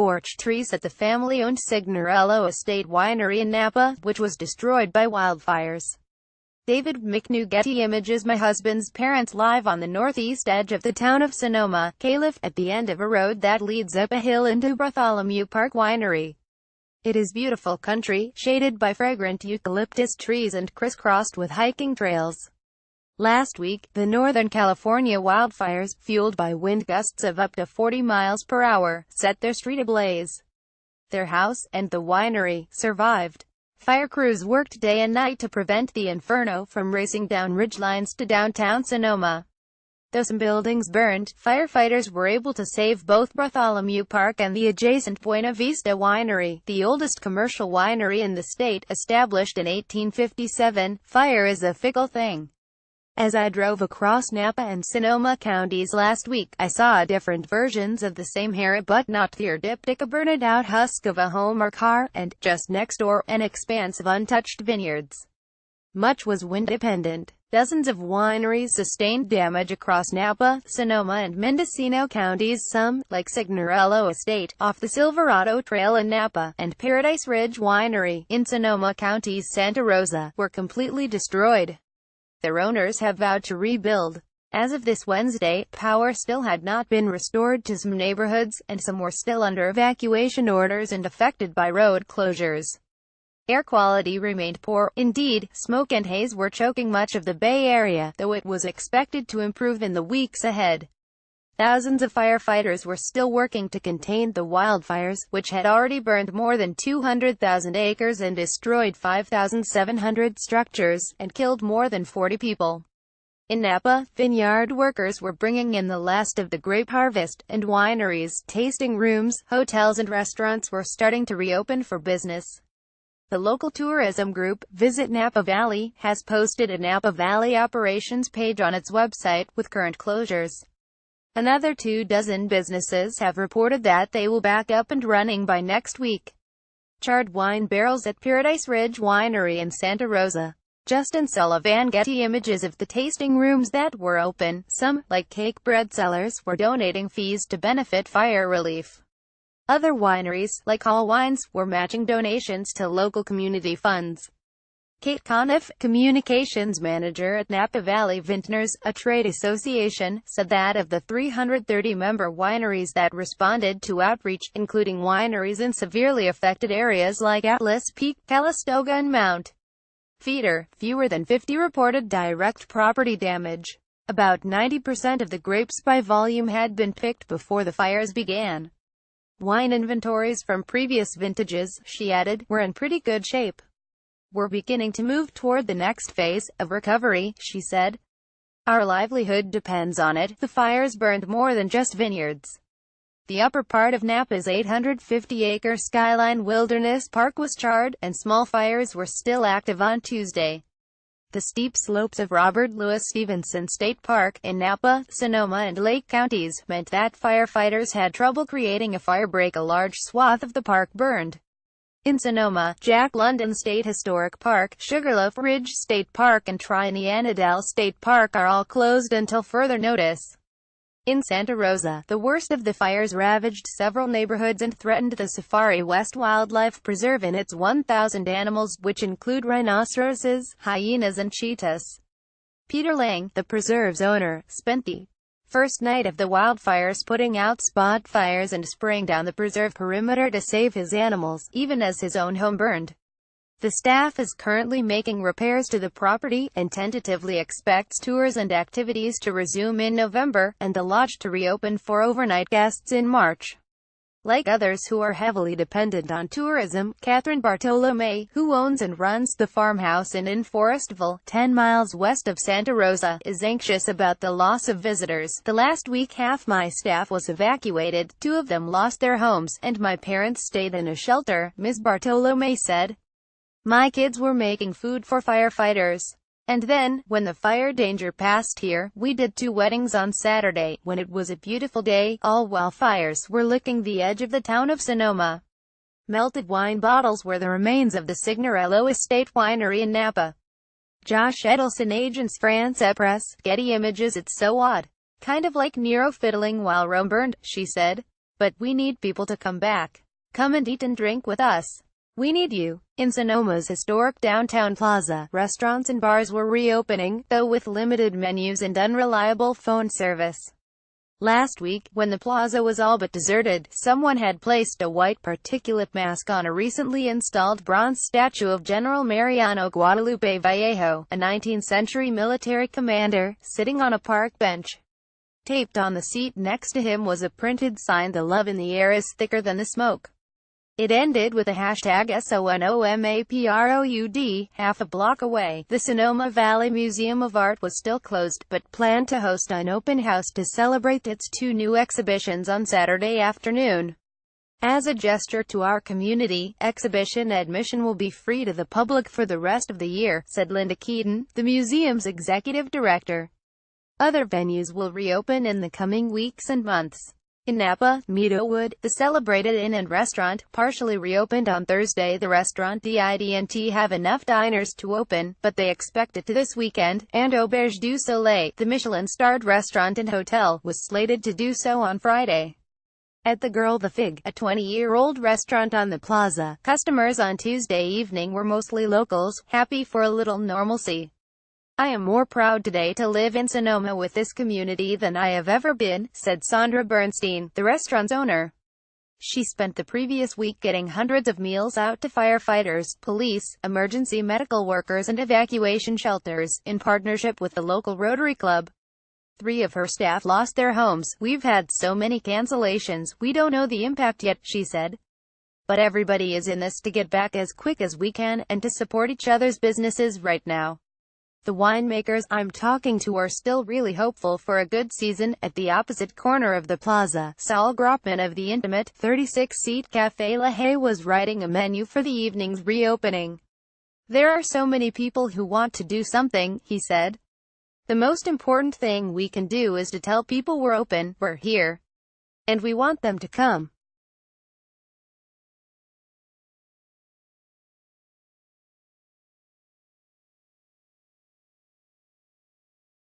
Scorched trees at the family-owned Signorello Estate winery in Napa, which was destroyed by wildfires. David McnewGetty Images My husband's parents live on the northeast edge of the town of Sonoma, Calif, at the end of a road that leads up a hill into Bartholomew Park Winery. It is beautiful country, shaded by fragrant eucalyptus trees and crisscrossed with hiking trails. Last week, the Northern California wildfires, fueled by wind gusts of up to 40 miles per hour, set their street ablaze. Their house, and the winery, survived. Fire crews worked day and night to prevent the inferno from racing down ridgelines to downtown Sonoma. Though some buildings burned, firefighters were able to save both Bartholomew Park and the adjacent Buena Vista Winery, the oldest commercial winery in the state, established in 1857. Fire is a fickle thing. As I drove across Napa and Sonoma counties last week, I saw different versions of the same hairy but not tear diptych, a burned-out husk of a home or car, and, just next door, an expanse of untouched vineyards. Much was wind-dependent. Dozens of wineries sustained damage across Napa, Sonoma and Mendocino counties, some, like Signorello Estate, off the Silverado Trail in Napa, and Paradise Ridge Winery, in Sonoma County's Santa Rosa, were completely destroyed. Their owners have vowed to rebuild. As of this Wednesday, power still had not been restored to some neighborhoods, and some were still under evacuation orders and affected by road closures. Air quality remained poor. Indeed, smoke and haze were choking much of the Bay Area, though it was expected to improve in the weeks ahead. Thousands of firefighters were still working to contain the wildfires, which had already burned more than 200,000 acres and destroyed 5,700 structures, and killed more than 40 people. In Napa, vineyard workers were bringing in the last of the grape harvest, and wineries, tasting rooms, hotels and restaurants were starting to reopen for business. The local tourism group, Visit Napa Valley, has posted a Napa Valley operations page on its website, with current closures. Another 24 businesses have reported that they will back up and running by next week. Charred wine barrels at Paradise Ridge Winery in Santa Rosa. Justin Sullivan Getty Images of the tasting rooms that were open. Some, like cake bread sellers, were donating fees to benefit fire relief. Other wineries, like All Wines, were matching donations to local community funds. Kate Conniff, communications manager at Napa Valley Vintners, a trade association, said that of the 330-member wineries that responded to outreach, including wineries in severely affected areas like Atlas Peak, Calistoga and Mount Feeder, fewer than 50 reported direct property damage. About 90% of the grapes by volume had been picked before the fires began. Wine inventories from previous vintages, she added, were in pretty good shape. We're beginning to move toward the next phase of recovery, she said. Our livelihood depends on it. The fires burned more than just vineyards. The upper part of Napa's 850-acre Skyline Wilderness Park was charred, and small fires were still active on Tuesday. The steep slopes of Robert Louis Stevenson State Park, in Napa, Sonoma and Lake counties, meant that firefighters had trouble creating a firebreak. A large swath of the park burned. In Sonoma, Jack London State Historic Park, Sugarloaf Ridge State Park and Trianadel State Park are all closed until further notice. In Santa Rosa, the worst of the fires ravaged several neighborhoods and threatened the Safari West Wildlife Preserve and its 1,000 animals, which include rhinoceroses, hyenas and cheetahs. Peter Lang, the preserve's owner, spent the first night of the wildfires putting out spot fires and spraying down the preserve perimeter to save his animals, even as his own home burned. The staff is currently making repairs to the property, and tentatively expects tours and activities to resume in November, and the lodge to reopen for overnight guests in March. Like others who are heavily dependent on tourism, Catherine Bartolome, who owns and runs the farmhouse in Forestville, 10 miles west of Santa Rosa, is anxious about the loss of visitors. The last week half my staff was evacuated, 2 of them lost their homes, and my parents stayed in a shelter, Ms. Bartolome said. My kids were making food for firefighters. And then, when the fire danger passed here, we did 2 weddings on Saturday, when it was a beautiful day, all while fires were licking the edge of the town of Sonoma. Melted wine bottles were the remains of the Signorello Estate winery in Napa. Josh Edelson, Agence France Presse, Getty Images. It's so odd. Kind of like Nero fiddling while Rome burned, she said. But we need people to come back. Come and eat and drink with us. We need you. In Sonoma's historic downtown plaza, restaurants and bars were reopening, though with limited menus and unreliable phone service. Last week, when the plaza was all but deserted, someone had placed a white particulate mask on a recently installed bronze statue of General Mariano Guadalupe Vallejo, a 19th-century military commander, sitting on a park bench. Taped on the seat next to him was a printed sign, "The love in the air is thicker than the smoke." It ended with a hashtag SONOMAPROUD. Half a block away, the Sonoma Valley Museum of Art was still closed, but planned to host an open house to celebrate its 2 new exhibitions on Saturday afternoon. As a gesture to our community, exhibition admission will be free to the public for the rest of the year, said Linda Keaton, the museum's executive director. Other venues will reopen in the coming weeks and months. In Napa, Meadowood, the celebrated inn and restaurant, partially reopened on Thursday. The restaurant didn't have enough diners to open, but they expect it to this weekend, and Auberge du Soleil, the Michelin-starred restaurant and hotel, was slated to do so on Friday. At the Girl the Fig, a 20-year-old restaurant on the plaza, customers on Tuesday evening were mostly locals, happy for a little normalcy. "I am more proud today to live in Sonoma with this community than I have ever been," said Sandra Bernstein, the restaurant's owner. She spent the previous week getting hundreds of meals out to firefighters, police, emergency medical workers and evacuation shelters, in partnership with the local Rotary Club. 3 of her staff lost their homes. "We've had so many cancellations, we don't know the impact yet," she said. "But everybody is in this to get back as quick as we can, and to support each other's businesses right now. The winemakers I'm talking to are still really hopeful for a good season." At the opposite corner of the plaza, Saul Groppman of the intimate, 36-seat Café La Haye was writing a menu for the evening's reopening. "There are so many people who want to do something," he said. "The most important thing we can do is to tell people we're open, we're here, and we want them to come."